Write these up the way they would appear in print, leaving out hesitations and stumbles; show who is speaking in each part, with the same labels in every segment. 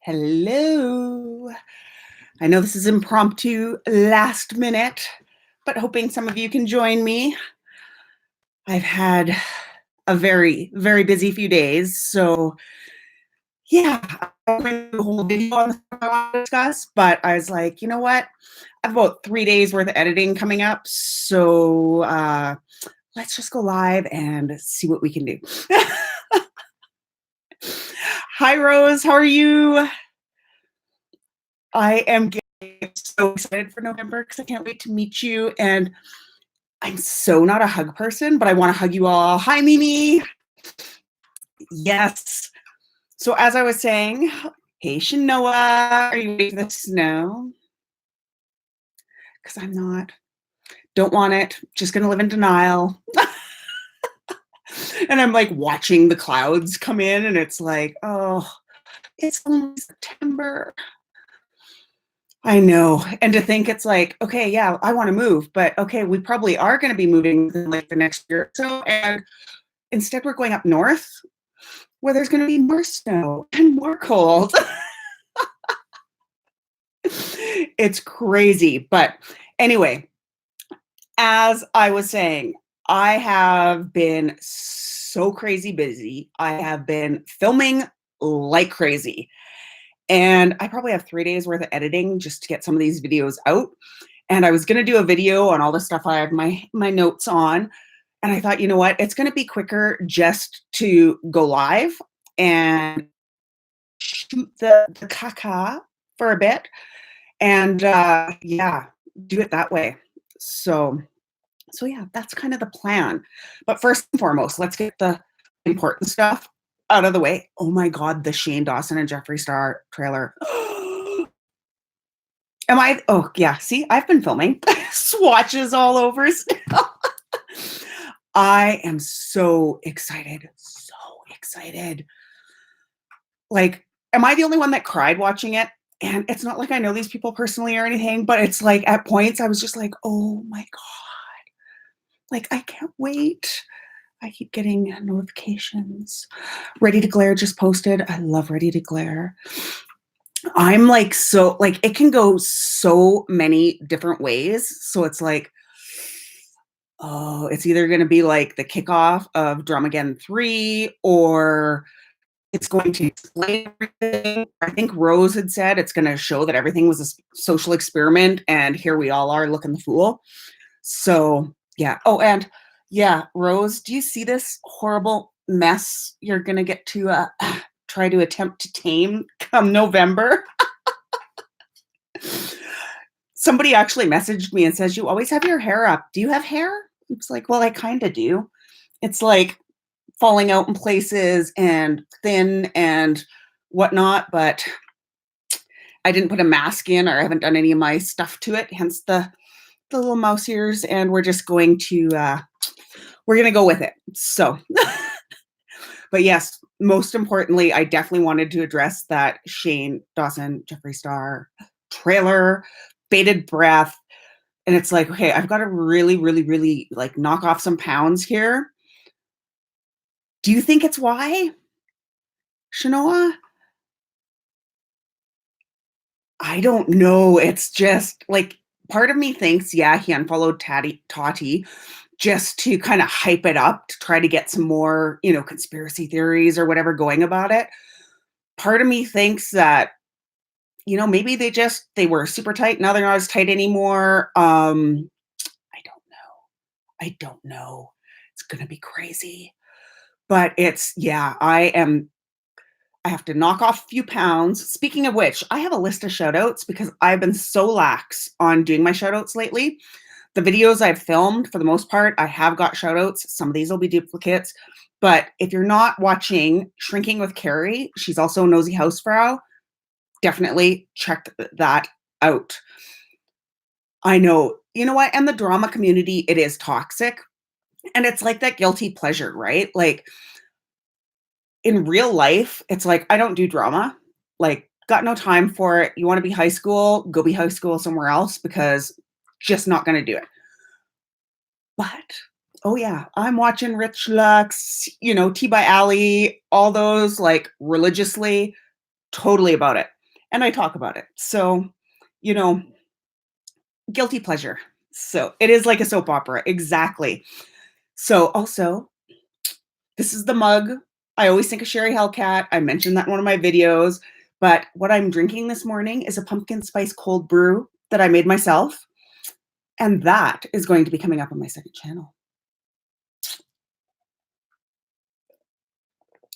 Speaker 1: Hello. I know this is impromptu, last minute, but hoping some of you can join me. I've had a very, very busy few days, so yeah, I'm going to do a whole video on the stuff I want to discuss, but I was like, you know what? I have about 3 days worth of editing coming up, so let's just go live and see what we can do. Hi, Rose. How are you? I am so excited for November because I can't wait to meet you. And I'm so not a hug person, but I want to hug you all. Hi, Mimi. Yes. So as I was saying, hey, Shanoa, are you ready for the snow? Because I'm not. Don't want it. Just going to live in denial. And I'm like watching the clouds come in and it's like, oh, it's only September. I know. And to think it's like, okay, yeah, I want to move, but okay, we probably are going to be moving in like the next year or so. And instead we're going up north where there's going to be more snow and more cold. It's crazy. But anyway, as I was saying, I have been so crazy busy. I have been filming like crazy. And I probably have 3 days worth of editing just to get some of these videos out. And I was going to do a video on all the stuff I have my notes on. And I thought, you know what? It's going to be quicker just to go live and shoot the caca for a bit. And yeah, do it that way. So yeah, that's kind of the plan. But first and foremost, let's get the important stuff out of the way. Oh my God, the Shane Dawson and Jeffree Star trailer. Am I? Oh yeah. See, I've been filming swatches all over still. I am so excited. So excited. Like, am I the only one that cried watching it? And it's not like I know these people personally or anything, but it's like at points I was just like, oh my God. Like, I can't wait. I keep getting notifications. Ready to Glare just posted. I love Ready to Glare. I'm like, so like it can go so many different ways. So it's like, oh, it's either going to be like the kickoff of Dramageddon 3 or it's going to explain everything. I think Rose had said it's going to show that everything was a social experiment and here we all are looking the fool. So yeah. Oh, and yeah, Rose, do you see this horrible mess you're going to get to try to attempt to tame come November? Somebody actually messaged me and says, you always have your hair up. Do you have hair? It's like, well, I kind of do. It's like falling out in places and thin and whatnot, but I didn't put a mask in or I haven't done any of my stuff to it, hence the little mouse ears, and we're just going to we're gonna go with it. So but yes, most importantly, I definitely wanted to address that Shane Dawson Jeffree Star trailer, bated breath. And it's like, okay, I've got to really, really, really like knock off some pounds here. Do you think it's why? Shanoa? I don't know. It's just like part of me thinks, yeah, he unfollowed Tati just to kind of hype it up to try to get some more, you know, conspiracy theories or whatever going about it. Part of me thinks that, you know, maybe they were super tight. Now they're not as tight anymore. I don't know. It's going to be crazy. But it's, yeah, I have to knock off a few pounds. Speaking of which, I have a list of shout outs because I've been so lax on doing my shout outs lately. The videos I've filmed, for the most part, I have got shout outs. Some of these will be duplicates. But if you're not watching Shrinking with Carrie, she's also Nosy Hausfrau, definitely check that out. I know, you know what? And the drama community, it is toxic. And it's like that guilty pleasure, right? Like in real life, it's like, I don't do drama. Like, got no time for it. You want to be high school, go be high school somewhere else because just not going to do it. But, oh yeah, I'm watching Rich Lux, you know, T by Alley, all those like religiously, totally about it. and I talk about it. So, you know, guilty pleasure. So it is like a soap opera. Exactly. So also, this is the mug. I always think of Sherry Hellcat. I mentioned that in one of my videos. But what I'm drinking this morning is a pumpkin spice cold brew that I made myself. And that is going to be coming up on my second channel.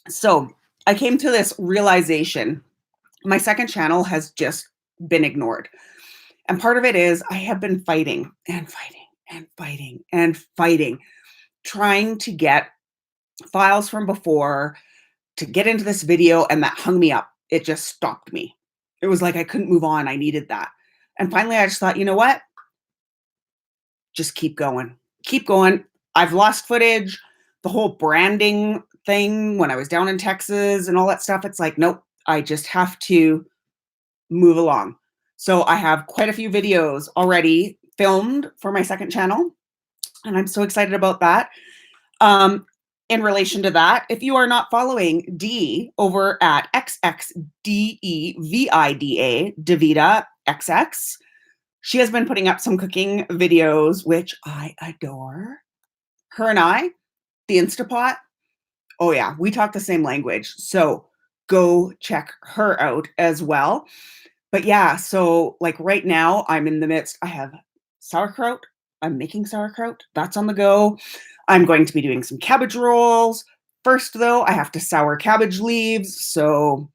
Speaker 1: So I came to this realization. My second channel has just been ignored. And part of it is I have been fighting and fighting and fighting and fighting, trying to get files from before to get into this video, and that hung me up. It just stopped me. It was like I couldn't move on. I needed that. And finally, I just thought, you know what? Just keep going. Keep going. I've lost footage. The whole branding thing when I was down in Texas and all that stuff, it's like, nope, I just have to move along. So I have quite a few videos already filmed for my second channel, and I'm so excited about that. In relation to that, if you are not following Dee over at XXDEVIDA, Davida XX, she has been putting up some cooking videos, which I adore. Her and I, the Instapot, oh yeah, we talk the same language. So go check her out as well. But yeah, so like right now I'm in the midst, I have sauerkraut. I'm making sauerkraut. That's on the go. I'm going to be doing some cabbage rolls. First though, I have to sour cabbage leaves. So,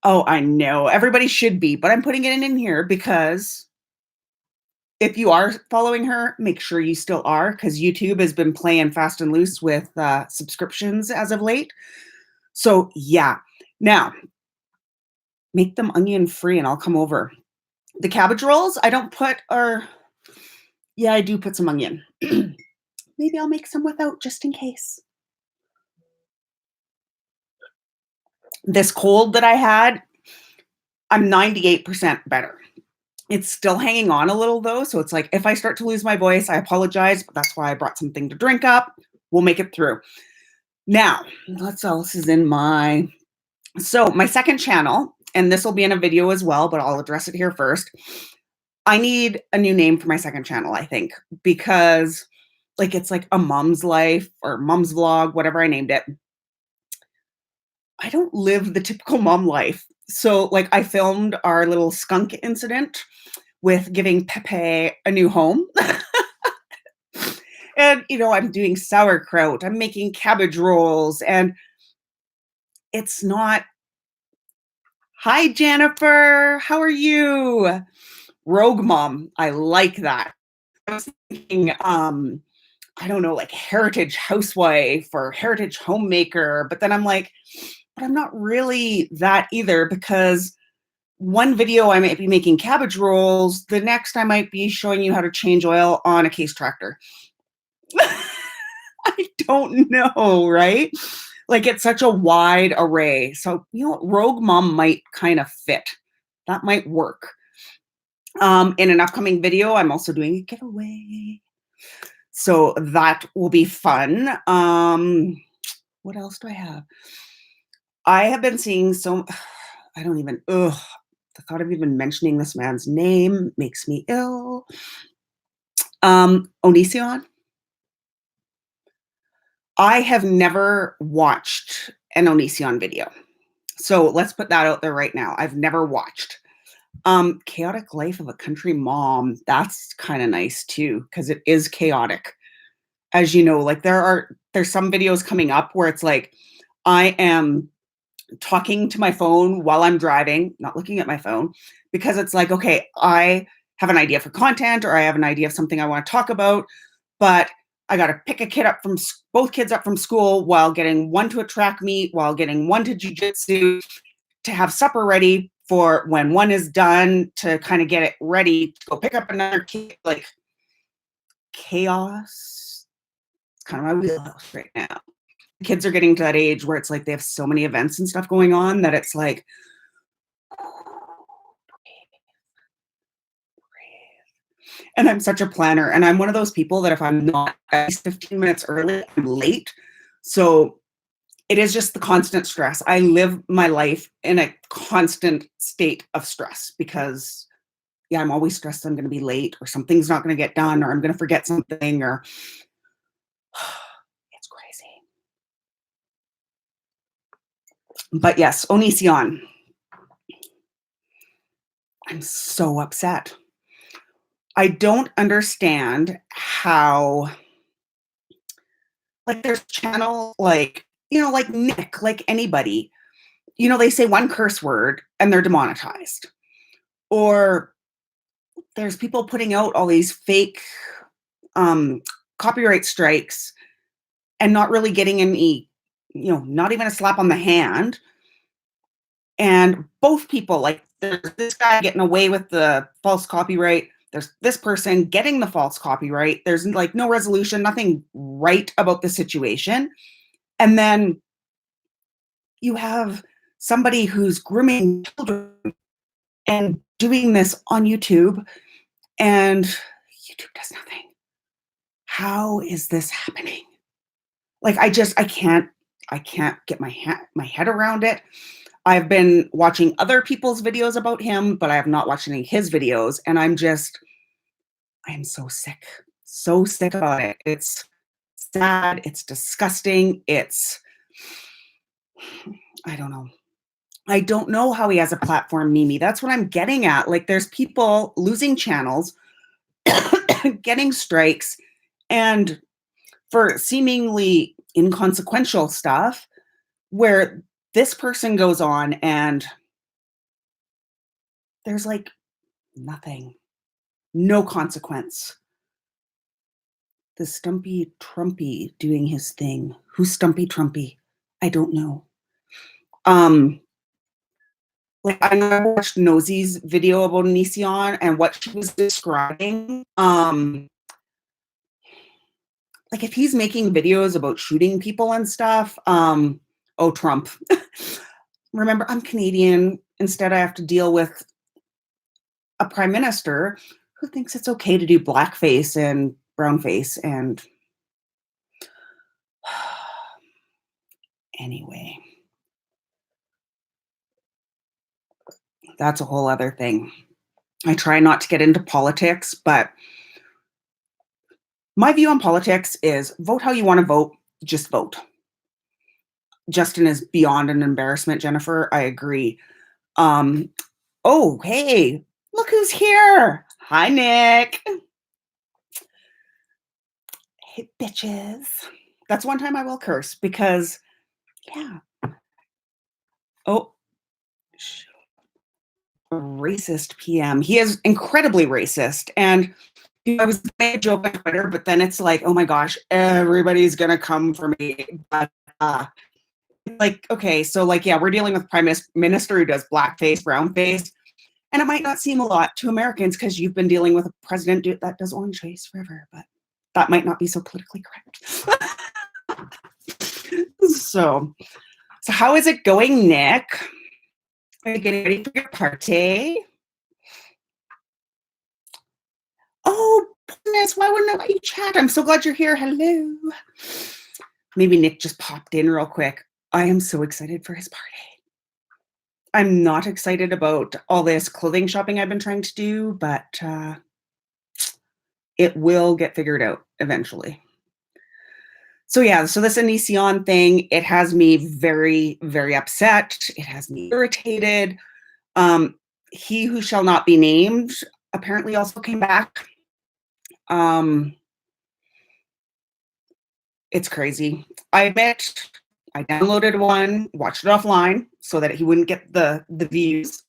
Speaker 1: oh, I know everybody should be, but I'm putting it in here because if you are following her, make sure you still are, because YouTube has been playing fast and loose with subscriptions as of late. So yeah, now make them onion free and I'll come over. The cabbage rolls, I don't put, or yeah, I do put some onion. Maybe I'll make some without just in case. This cold that I had, I'm 98% better. It's still hanging on a little though. So it's like, if I start to lose my voice, I apologize, but that's why I brought something to drink up. We'll make it through. Now, what else is in my, so my second channel, and this will be in a video as well, but I'll address it here first. I need a new name for my second channel, I think, because like it's like a mom's life or mom's vlog, whatever I named it. I don't live the typical mom life. So like I filmed our little skunk incident with giving Pepe a new home. And, you know, I'm doing sauerkraut, I'm making cabbage rolls, and it's not, hi, Jennifer, how are you? Rogue mom, I like that. I was thinking, I don't know, like heritage housewife or heritage homemaker, but then I'm like, but I'm not really that either, because one video I might be making cabbage rolls, the next I might be showing you how to change oil on a case tractor. I don't know, right? Like it's such a wide array. So, you know, Rogue Mom might kind of fit. That might work. In an upcoming video, I'm also doing a giveaway. So that will be fun. What else do I have? I have been seeing so, I don't even, the thought of even mentioning this man's name makes me ill. Onision. I have never watched an Onision video. So let's put that out there right now. I've never watched. Chaotic Life of a Country Mom. That's kind of nice too, because it is chaotic. As you know, like there's some videos coming up where it's like, I am talking to my phone while I'm driving, not looking at my phone, because it's like, okay, I have an idea for content or I have an idea of something I want to talk about, but I got to pick a kid up from both kids up from school while getting one to a track meet, while getting one to jiu-jitsu, to have supper ready for when one is done, to kind of get it ready to go pick up another kid. Like chaos. It's kind of my wheelhouse right now. Kids are getting to that age where it's like they have so many events and stuff going on that it's like, and I'm such a planner, and I'm one of those people that if I'm not at least 15 minutes early, I'm late. So it is just the constant stress. I live my life in a constant state of stress because, yeah, I'm always stressed I'm going to be late or something's not going to get done or I'm going to forget something or it's crazy. But yes, Onision. I'm so upset. I don't understand how, like, there's channel like, like Nick, like anybody, they say one curse word and they're demonetized. Or there's people putting out all these fake copyright strikes and not really getting any, not even a slap on the hand. And both people, like there's this guy getting away with the false copyright. There's this person getting the false copyright. There's like no resolution, nothing right about the situation. And then you have somebody who's grooming children and doing this on YouTube, and YouTube does nothing. How is this happening? Like, I can't get my head around it. I've been watching other people's videos about him, but I have not watched any of his videos. And I am so sick about it. It's sad. It's disgusting. I don't know. I don't know how he has a platform, Mimi. That's what I'm getting at. Like, there's people losing channels, getting strikes, and for seemingly inconsequential stuff where this person goes on and there's like nothing, no consequence. The Stumpy Trumpy doing his thing. Who's Stumpy Trumpy? I don't know. Like, I watched Nosie's video about Onision and what she was describing. Like, if he's making videos about shooting people and stuff, Trump. Remember, I'm Canadian. Instead, I have to deal with a prime minister who thinks it's okay to do blackface and brownface and anyway, that's a whole other thing. I try not to get into politics, but my view on politics is vote how you want to vote, just vote. Justin is beyond an embarrassment, Jennifer. I agree. Oh, hey, look who's here. Hi, Nick. Hey, bitches. That's one time I will curse because, yeah. Oh, racist PM. He is incredibly racist. And I was making a joke on Twitter, but then it's like, oh my gosh, everybody's going to come for me. But, like, okay, so like, yeah, we're dealing with prime minister who does blackface, brownface. And it might not seem a lot to Americans because you've been dealing with a president that does orange face forever, but that might not be so politically correct. So how is it going, Nick? Are you getting ready for your party? Oh, goodness, why wouldn't I let you chat? I'm so glad you're here. Hello. Maybe Nick just popped in real quick. I am so excited for his party. I'm not excited about all this clothing shopping I've been trying to do, but it will get figured out eventually. So yeah, so this Onision thing, it has me very, very upset. It has me irritated. He who shall not be named apparently also came back. It's crazy. I admit I downloaded one, watched it offline so that he wouldn't get the views.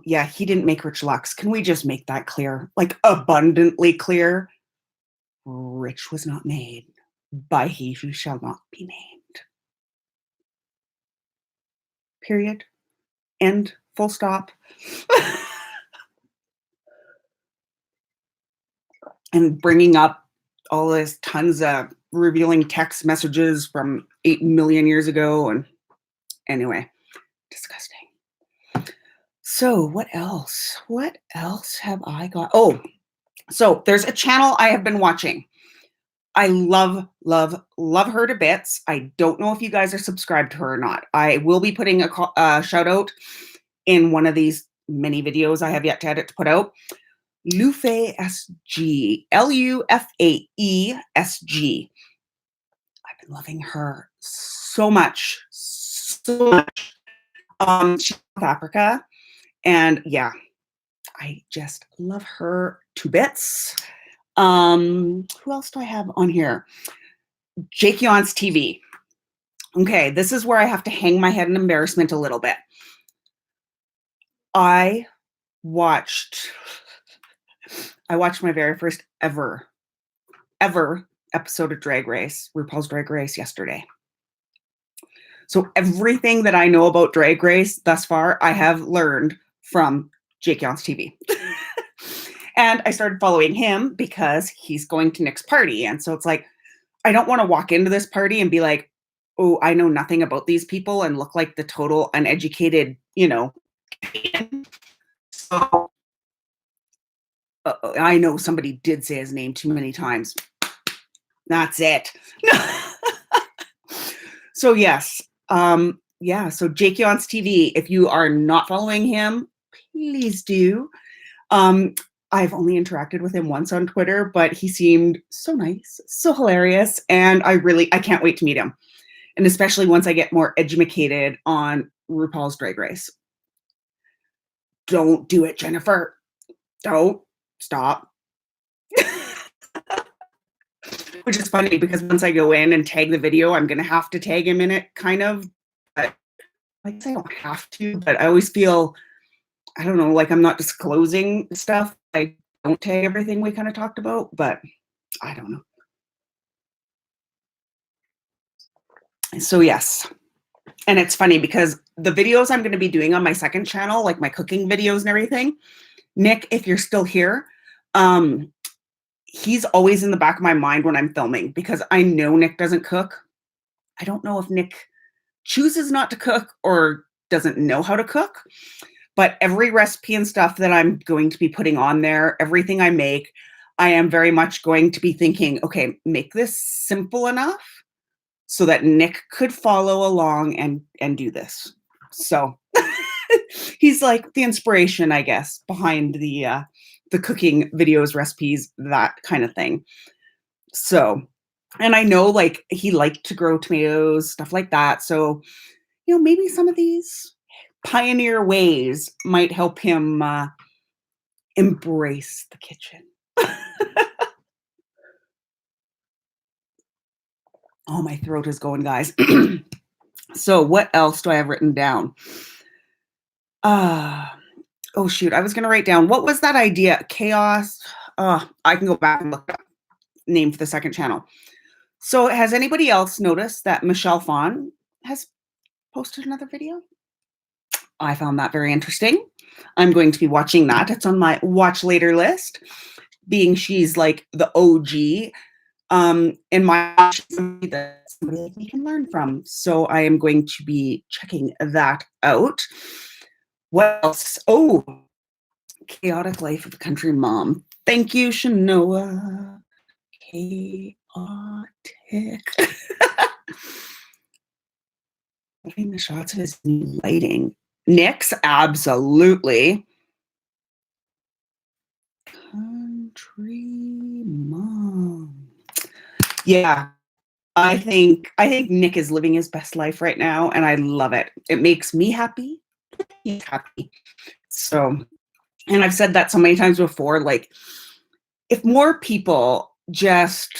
Speaker 1: Yeah, he didn't make Rich Lux. Can we just make that clear? Like, abundantly clear? Rich was not made by he who shall not be named. Period. End. Full stop. And bringing up all this tons of revealing text messages from 8 million years ago. And anyway, disgusting. So what else? What else have I got? Oh, so there's a channel I have been watching. I love, love, love her to bits. I don't know if you guys are subscribed to her or not. I will be putting a shout out in one of these many videos I have yet to edit to put out. Lufae SG, LUFAE SG. I've been loving her so much, so much. She's South Africa, and yeah, I just love her to bits. Who else do I have on here? Kuckian's TV. Okay, this is where I have to hang my head in embarrassment a little bit. I watched my very first ever episode of RuPaul's Drag Race yesterday. So everything that I know about Drag Race thus far, I have learned from Kuckian's TV. And I started following him because he's going to Nick's party. And so it's like, I don't want to walk into this party and be like, oh, I know nothing about these people and look like the total uneducated, So I know somebody did say his name too many times. That's it. So yes. So Kuckian's TV, if you are not following him, please do. I've only interacted with him once on Twitter, but he seemed so nice, so hilarious, and I can't wait to meet him. And especially once I get more educated on RuPaul's Drag Race. Don't do it, Jennifer. Don't. Stop. Which is funny because once I go in and tag the video, I'm going to have to tag him in it, kind of. But I guess I don't have to, but I always feel, I don't know, like I'm not disclosing stuff. I don't tag everything we kind of talked about, but I don't know. So yes. And it's funny because the videos I'm going to be doing on my second channel, like my cooking videos and everything, Nick, if you're still here, he's always in the back of my mind when I'm filming because I know Nick doesn't cook. I don't know if Nick chooses not to cook or doesn't know how to cook, but every recipe and stuff that I'm going to be putting on there, everything I make, I am very much going to be thinking, okay, make this simple enough so that Nick could follow along and do this. So he's like the inspiration, I guess, behind the cooking videos, recipes, that kind of thing. So, and I know like he liked to grow tomatoes, stuff like that. So, maybe some of these pioneer ways might help him embrace the kitchen. Oh, my throat is going, guys. So what else do I have written down? Oh, shoot. I was going to write down, what was that idea? Chaos. I can go back and look up name for the second channel. So has anybody else noticed that Michelle Phan has posted another video? I found that very interesting. I'm going to be watching that. It's on my watch later list, being she's like the OG in my somebody that we can learn from. So I am going to be checking that out. What else? Oh, Chaotic Life of a Country Mom. Thank you, Shanoa. Chaotic. Getting the shots of his new lighting. Nick's, absolutely. Country Mom. Yeah, I think Nick is living his best life right now, and I love it. It makes me happy. He's happy. So, and I've said that so many times before, like, if more people just,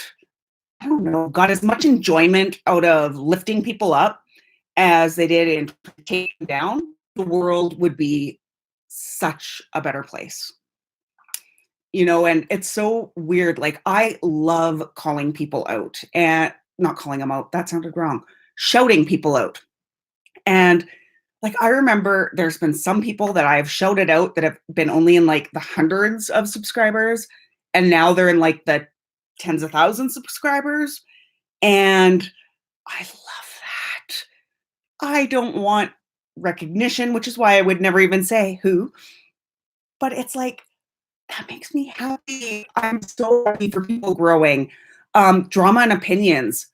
Speaker 1: I don't know, got as much enjoyment out of lifting people up as they did in taking them down, the world would be such a better place. And it's so weird. Like, I love calling people out and not calling them out. That sounded wrong. Shouting people out. And like, I remember there's been some people that I've shouted out that have been only in like the hundreds of subscribers. And now they're in like the tens of thousands of subscribers. And I love that. I don't want recognition, which is why I would never even say who. But it's like, that makes me happy. I'm so happy for people growing. Drama and Opinions.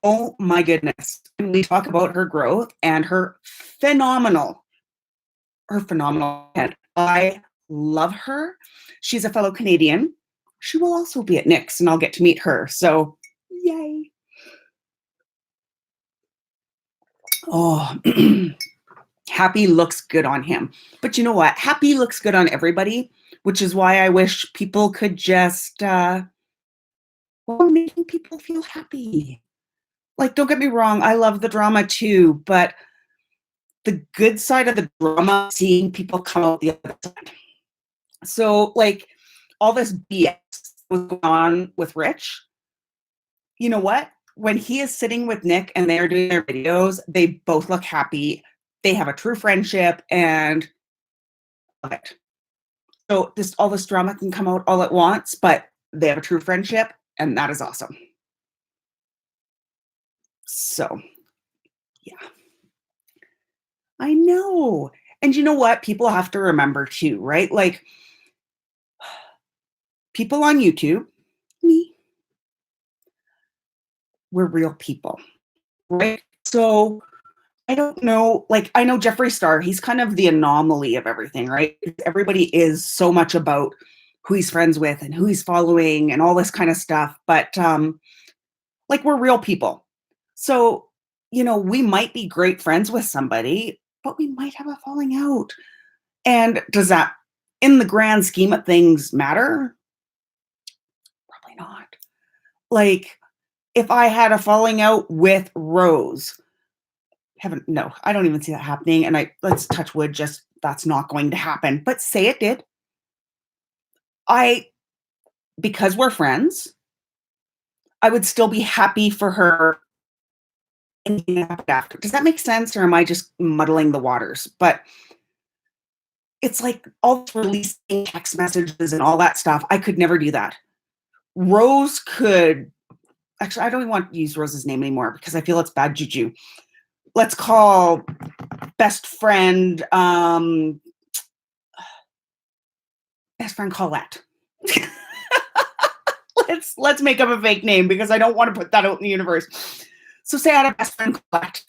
Speaker 1: Oh my goodness. And we talk about her growth and her phenomenal. I love her. She's a fellow Canadian. She will also be at Nick's, and I'll get to meet her. So, yay. Oh, Happy looks good on him. But you know what? Happy looks good on everybody, which is why I wish people could just, making people feel happy. Like, don't get me wrong, I love the drama too, but the good side of the drama, seeing people come out the other side. So, like, all this BS was going on with Rich. You know what? When he is sitting with Nick and they're doing their videos, they both look happy. They have a true friendship and love it. So all this drama can come out all at once, but they have a true friendship, and that is awesome. So, yeah. I know. And you know what? People have to remember too, right? Like, people on YouTube, me, we're real people, right? So I don't know, like, I know Jeffree Star, he's kind of the anomaly of everything, right? Everybody is so much about who he's friends with and who he's following and all this kind of stuff. But like, we're real people. So, you know, we might be great friends with somebody, but we might have a falling out. And does that, in the grand scheme of things, matter? Probably not. Like, if I had a falling out with Rose, no, I don't even see that happening. And let's touch wood, just that's not going to happen. But say it did. Because we're friends, I would still be happy for her. After. Does that make sense? Or am I just muddling the waters? But it's like all releasing text messages and all that stuff. I could never do that. Rose could, actually, I don't even want to use Rose's name anymore because I feel it's bad juju. Let's call best friend Colette. let's make up a fake name because I don't want to put that out in the universe. So say I had a best friend Colette,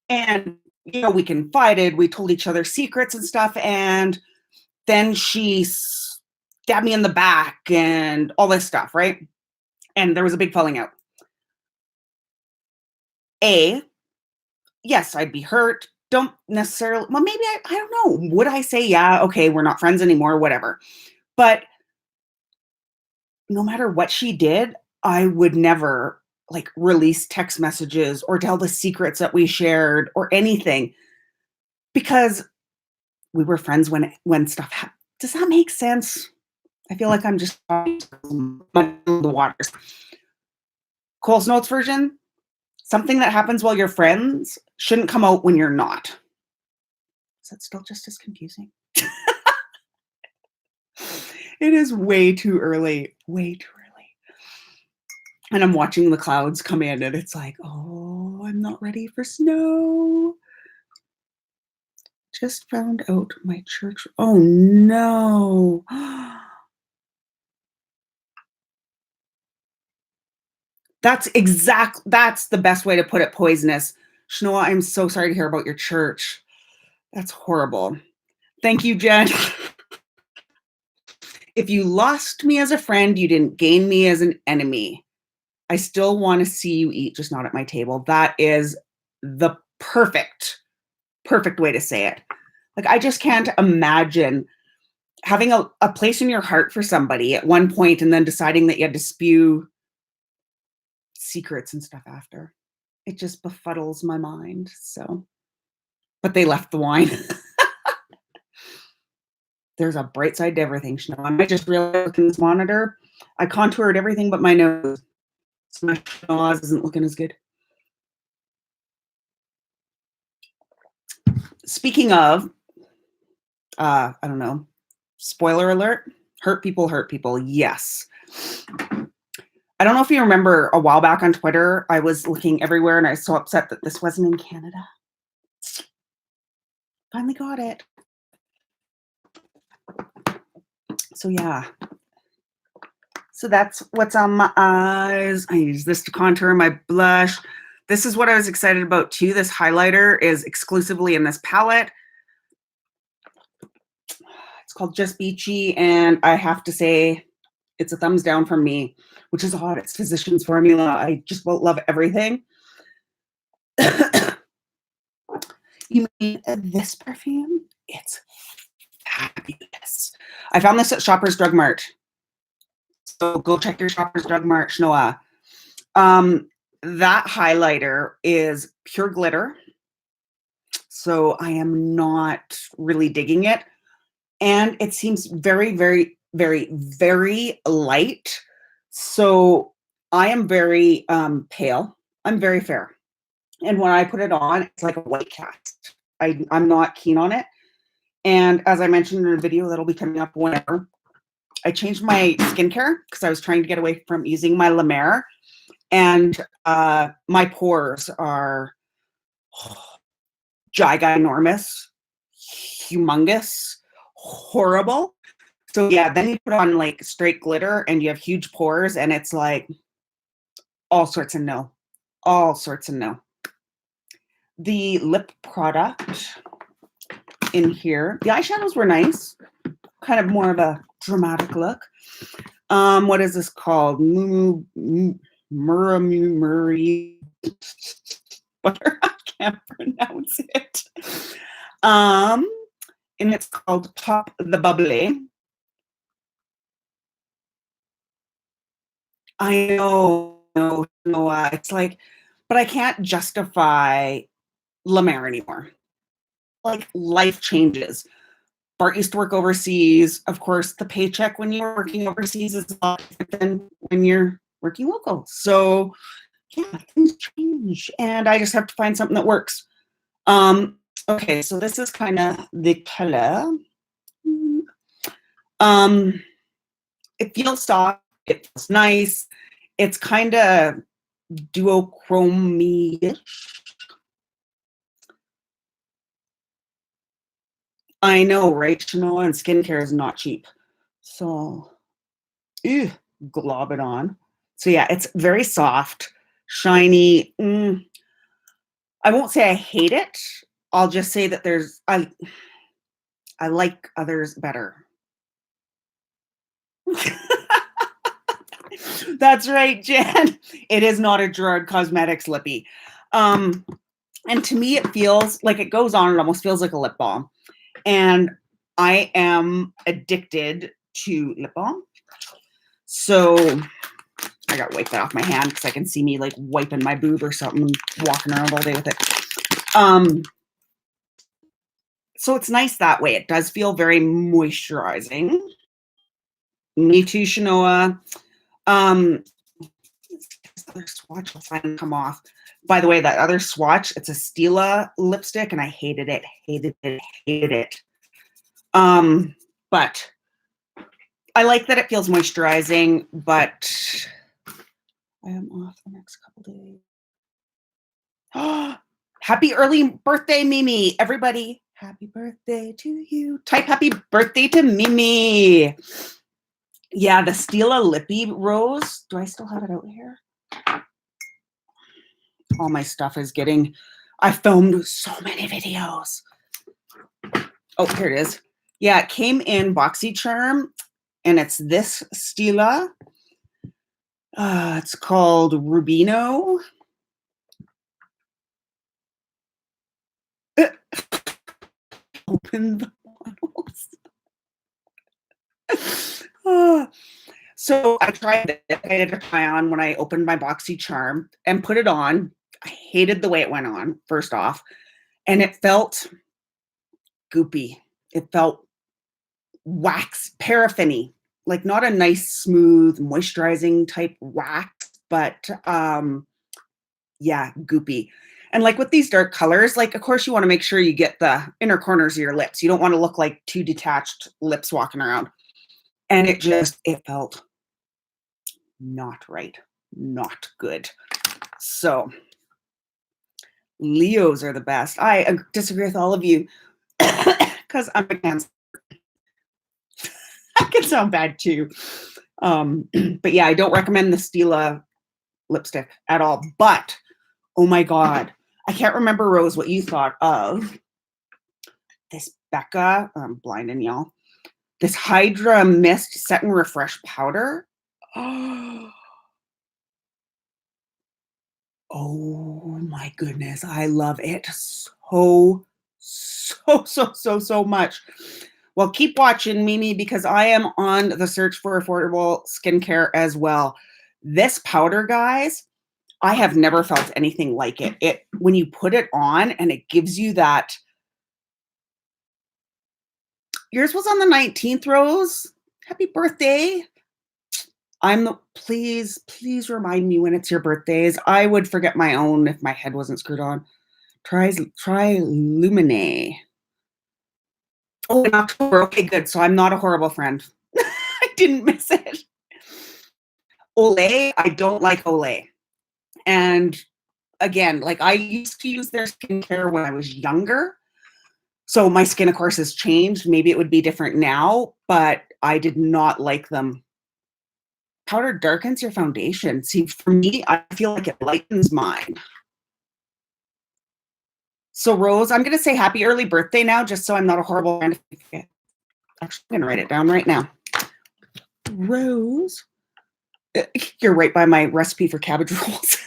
Speaker 1: and you know, we confided, we told each other secrets and stuff, and then she stabbed me in the back and all this stuff, right? And there was a big falling out. Yes, I'd be hurt. Don't necessarily, well, maybe I don't know. Would I say, yeah, okay, we're not friends anymore, whatever. But no matter what she did, I would never like release text messages or tell the secrets that we shared or anything, because we were friends when stuff happened. Does that make sense? I feel like I'm just the waters. Cole's Notes version, something that happens while you're friends shouldn't come out when you're not. Is that still just as confusing? It is way too early. Way too early. And I'm watching the clouds come in and it's like, oh, I'm not ready for snow. Just found out my church. Oh no. That's the best way to put it, poisonous. Shnoa, I'm so sorry to hear about your church. That's horrible. Thank you, Jen. If you lost me as a friend, you didn't gain me as an enemy. I still want to see you eat, just not at my table. That is the perfect way to say it. Like, I just can't imagine having a place in your heart for somebody at one point and then deciding that you had to spew secrets and stuff after. It just befuddles my mind. So, but they left the wine. There's a bright side to everything, Chanel. I might just really look in this monitor. I contoured everything but my nose. So my nose isn't looking as good. Speaking of, I don't know, spoiler alert, hurt people. Yes. I don't know if you remember a while back on Twitter, I was looking everywhere and I was so upset that this wasn't in Canada. Finally got it. So yeah. So that's what's on my eyes. I use this to contour my blush. This is what I was excited about too. This highlighter is exclusively in this palette. It's called Just Beachy, and I have to say it's a thumbs down from me, which is odd. It's Physicians Formula. I just won't love everything. You mean this perfume? It's fabulous. I found this at Shoppers Drug Mart. So go check your Shoppers Drug Mart, Shnoa. That highlighter is pure glitter. So I am not really digging it. And it seems very, very, very, very light. So I am very pale. I'm very fair. And when I put it on, it's like a white cast. I'm not keen on it. And as I mentioned in a video that'll be coming up whenever, I changed my skincare because I was trying to get away from using my La Mer. And my pores are ginormous, humongous, horrible. So yeah, then you put on like straight glitter and you have huge pores and it's like all sorts of no. All sorts of no. The lip product in here, the eyeshadows were nice. Kind of more of a dramatic look. What is this called? Murray. I can't pronounce it. And it's called Pop the Bubbly. I know, it's like, but I can't justify La Mer anymore. Like life changes. Bart used to work overseas. Of course, the paycheck when you're working overseas is a lot different than when you're working local. So yeah, things change. And I just have to find something that works. Okay, so this is kind of the color. It feels soft. It feels nice. It's kind of duochrome-ish. I know, right? Shanoa and skincare is not cheap. So, glob it on. So yeah, it's very soft, shiny. I won't say I hate it. I'll just say that I like others better. That's right, Jen. It is not a Gerard Cosmetics lippy. And to me, it feels like it goes on. It almost feels like a lip balm. And I am addicted to lip balm. So I got to wipe that off my hand because I can see me like wiping my boob or something, walking around all day with it. So it's nice that way. It does feel very moisturizing. Me too, Shanoa. This other swatch will finally come off. By the way, that other swatch, it's a Stila lipstick, and I hated it, hated it. But I like that it feels moisturizing, but I am off the next couple days. Happy early birthday, Mimi. Everybody, happy birthday to you. Type happy birthday to Mimi. Yeah, the Stila Lippy Rose. Do I still have it out here? All my stuff is getting, I filmed so many videos. Oh, here it is. Yeah, it came in BoxyCharm, and it's this Stila. It's called Rubino. Open the bottles. So I tried it. I did a try on when I opened my BoxyCharm and put it on. I hated the way it went on, first off. And it felt goopy. It felt wax, paraffin-y. Like not a nice, smooth, moisturizing type wax, but yeah, goopy. And like with these dark colors, like of course you want to make sure you get the inner corners of your lips. You don't want to look like two detached lips walking around. And it felt not right, not good. So Leos are the best. I disagree with all of you because I'm a Cancer. I can sound bad too. But yeah, I don't recommend the Stila lipstick at all. But oh my God, I can't remember, Rose, what you thought of this Becca, I'm blinding y'all, this Hydra Mist Set and Refresh powder. Oh my goodness, I love it so much. Well, keep watching, Mimi, because I am on the search for affordable skincare as well. This powder, guys, I have never felt anything like it. When you put it on and it gives you that. Yours was on the 19th, Rose. Happy birthday. Please remind me when it's your birthdays. I would forget my own if my head wasn't screwed on. Try Lumine. Oh, in October. Okay, good. So I'm not a horrible friend. I didn't miss it. Olay, I don't like Olay. And again, like I used to use their skincare when I was younger. So my skin, of course, has changed. Maybe it would be different now, but I did not like them. Powder darkens your foundation. See, for me, I feel like it lightens mine. So Rose, I'm going to say happy early birthday now, just so I'm not a horrible friend. Actually, I'm going to write it down right now. Rose, you're right by my recipe for cabbage rolls.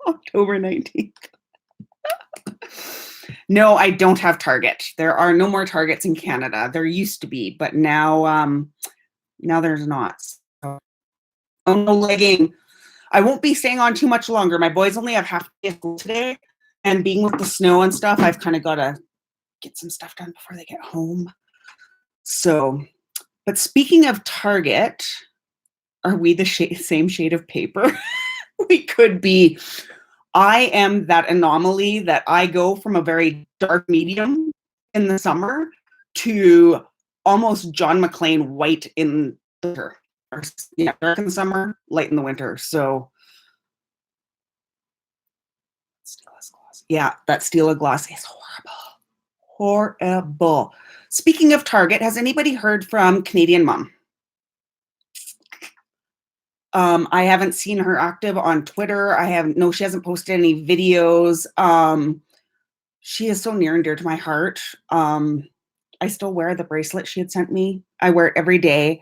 Speaker 1: October 19th. No, I don't have Target. There are no more Targets in Canada. There used to be, but now there's not. So, oh, no legging. I won't be staying on too much longer. My boys only have half day of school today, and being with the snow and stuff, I've kind of got to get some stuff done before they get home. So, but speaking of Target, are we the same shade of paper? We could be. I am that anomaly that I go from a very dark medium in the summer to almost John McClane white in the winter. Yeah, dark in the summer, light in the winter. So yeah, that Stila gloss is horrible. Speaking of Target, has anybody heard from Canadian Mom? I haven't seen her active on Twitter. She hasn't posted any videos. She is so near and dear to my heart. I still wear the bracelet she had sent me. I wear it every day.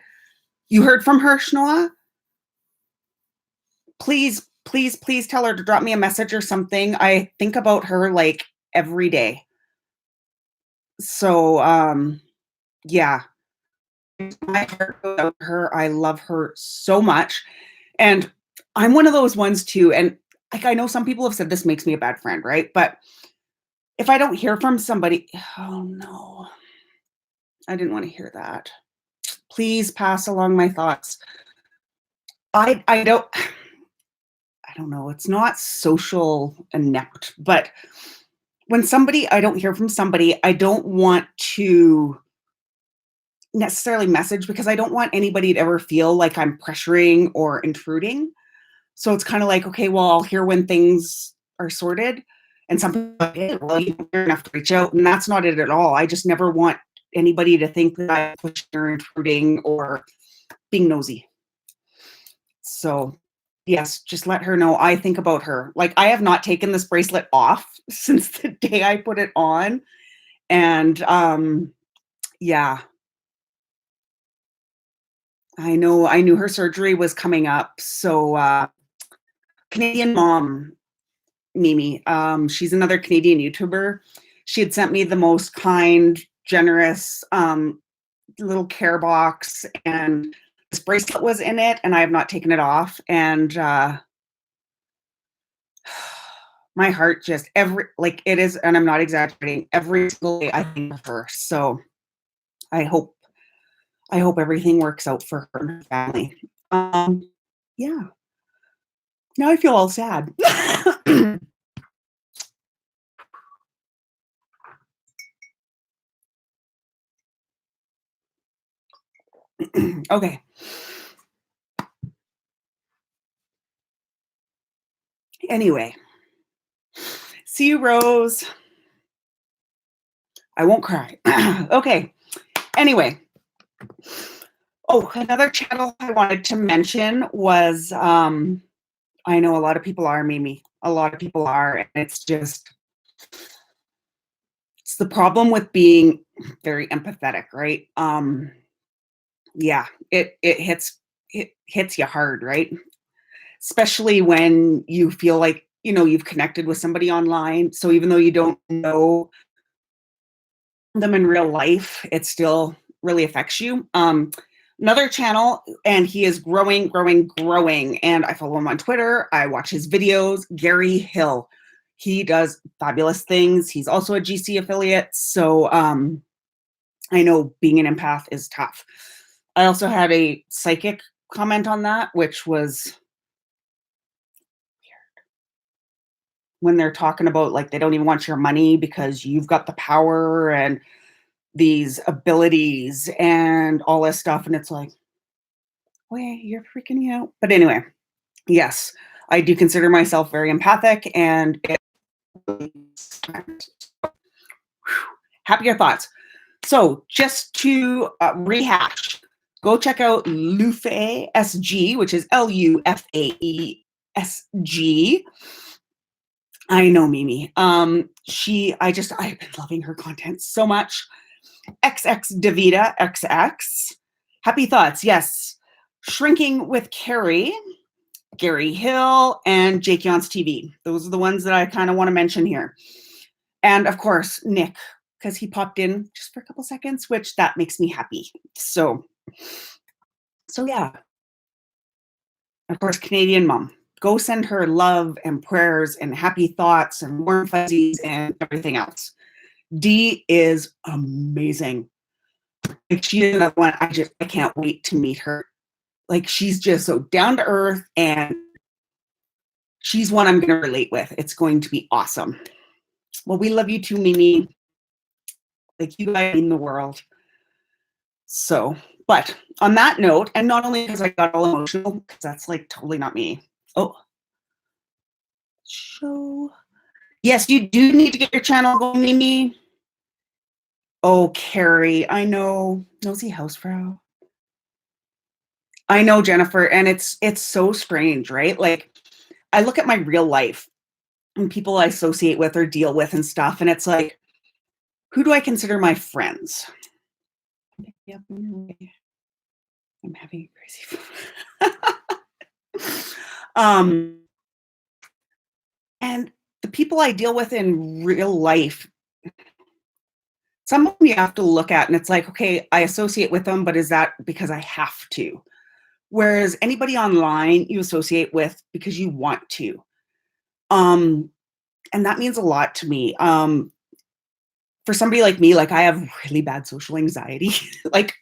Speaker 1: You heard from her, Shnoa? Please tell her to drop me a message or something. I think about her like every day. So, yeah. My heart goes out to her. I love her so much. And I'm one of those ones too. And like, I know some people have said this makes me a bad friend, right? But if I don't hear from somebody, oh no, I didn't want to hear that. Please pass along my thoughts. I don't know. It's not social inept, but when I don't hear from somebody, I don't want to necessarily message because I don't want anybody to ever feel like I'm pressuring or intruding. So it's kind of like, okay, well, I'll hear when things are sorted. And some people are like, well, you don't care enough to reach out. And that's not it at all. I just never want anybody to think that I'm pushing or intruding or being nosy. So yes, just let her know I think about her. Like, I have not taken this bracelet off since the day I put it on. And yeah. I knew her surgery was coming up. So Canadian Mom, Mimi, she's another Canadian YouTuber. She had sent me the most kind, generous little care box, and this bracelet was in it, and I have not taken it off. And my heart just it is, and I'm not exaggerating, every single day I think of her. So I hope everything works out for her and her family. Yeah. Now I feel all sad. Okay. Anyway. See you, Rose. I won't cry. Okay. Anyway. Oh, another channel I wanted to mention was, I know a lot of people are, Mimi. A lot of people are, and it's the problem with being very empathetic, right? Yeah, it hits you hard, right? Especially when you feel like, you've connected with somebody online. So even though you don't know them in real life, it still really affects you. Another channel, and he is growing, growing, growing. And I follow him on Twitter. I watch his videos. Gary Hill. He does fabulous things. He's also a GC affiliate. So I know being an empath is tough. I also had a psychic comment on that, which was when they're talking about like they don't even want your money because you've got the power and these abilities and all this stuff. And it's like, wait, you're freaking me out. But anyway, yes, I do consider myself very empathic, and happier thoughts. So just to rehash, go check out Lufae SG, which is LUFAESG. I know Mimi. I've been loving her content so much. XX Davida XX. Happy thoughts, yes. Shrinking with Carrie, Gary Hill, and Jake Yon's TV. Those are the ones that I kind of want to mention here. And of course, Nick, because he popped in just for a couple seconds, which that makes me happy. So yeah. Of course, Canadian mom. Go send her love and prayers and happy thoughts and warm fuzzies and everything else. Dee is amazing. Like, she is another one. I can't wait to meet her. Like, she's just so down to earth, and she's one I'm going to relate with. It's going to be awesome. Well, we love you too, Mimi. Like, you guys mean the world. So, but on that note, and not only because I got all emotional, because that's like totally not me. Oh, show. Yes, you do need to get your channel going, Mimi. Oh, Carrie, I know. Nosy Hausfrau. I know, Jennifer, and it's so strange, right? Like, I look at my real life and people I associate with or deal with and stuff, and it's like, who do I consider my friends? Yep, I'm having a crazy. And the people I deal with in real life, some of them you have to look at, and it's like, okay, I associate with them, but is that because I have to? Whereas anybody online you associate with because you want to. And that means a lot to me. For somebody like me, like I have really bad social anxiety, like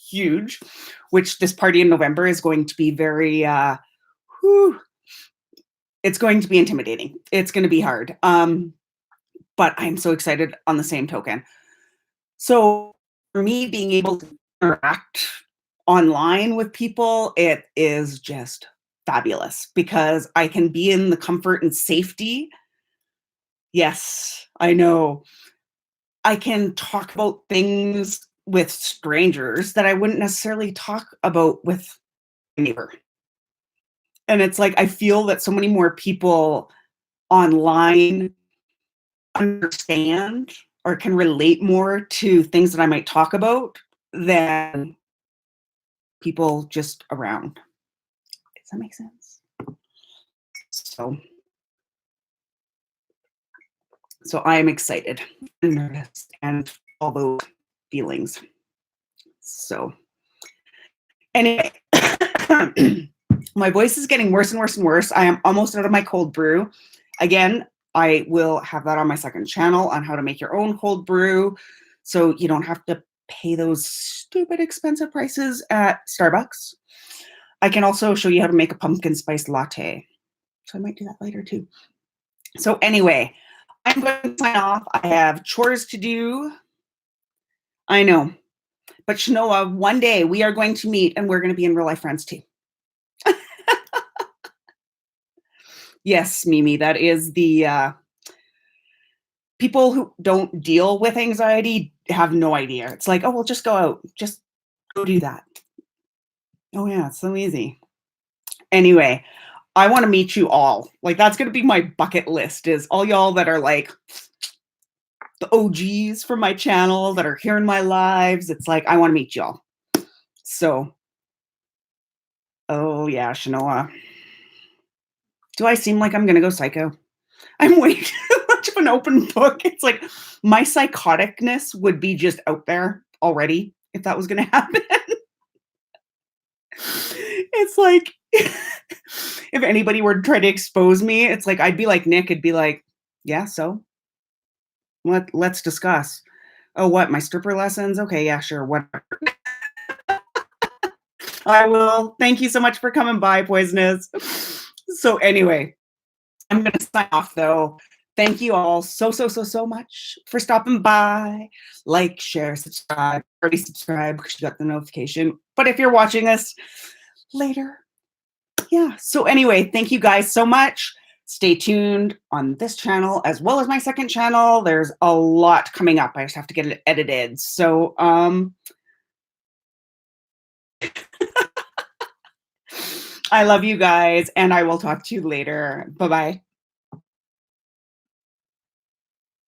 Speaker 1: huge, which this party in November is going to be very, it's going to be intimidating. It's going to be hard. But I'm so excited on the same token. So for me, being able to interact online with people, it is just fabulous because I can be in the comfort and safety. Yes, I know. I can talk about things with strangers that I wouldn't necessarily talk about with a neighbor. And it's like I feel that so many more people online understand or can relate more to things that I might talk about than people just around. Does that make sense? So I am excited and nervous and all those feelings. So anyway, my voice is getting worse and worse and worse. I am almost out of my cold brew. Again, I will have that on my second channel on how to make your own cold brew, so you don't have to pay those stupid expensive prices at Starbucks. I can also show you how to make a pumpkin spice latte. So I might do that later too. So anyway, I'm going to sign off. I have chores to do. I know. But Shanoa, one day we are going to meet and we're going to be in real life friends too. Yes, Mimi, that is the people who don't deal with anxiety have no idea. It's like, oh, well, just go out. Just go do that. Oh, yeah, it's so easy. Anyway, I wanna meet you all. Like, that's gonna be my bucket list is all y'all that are, like, the OGs from my channel that are here in my lives. It's like, I wanna meet y'all. So oh, yeah, Shanoa. Do I seem like I'm gonna go psycho? I'm way too much of an open book. It's like my psychoticness would be just out there already if that was gonna happen. It's like if anybody were to try to expose me, it's like I'd be like Nick, it'd be like, "Yeah, so? Let's discuss." "Oh, what, my stripper lessons? Okay, yeah, sure, whatever." I will. Thank you so much for coming by, Poisonous. So anyway, I'm gonna sign off though. Thank you all so much for stopping by. Like, share, subscribe. Already subscribe because you got the notification. But if you're watching this later, yeah. So anyway, thank you guys so much. Stay tuned on this channel as well as my second channel. There's a lot coming up. I just have to get it edited. So I love you guys and I will talk to you later. Bye-bye.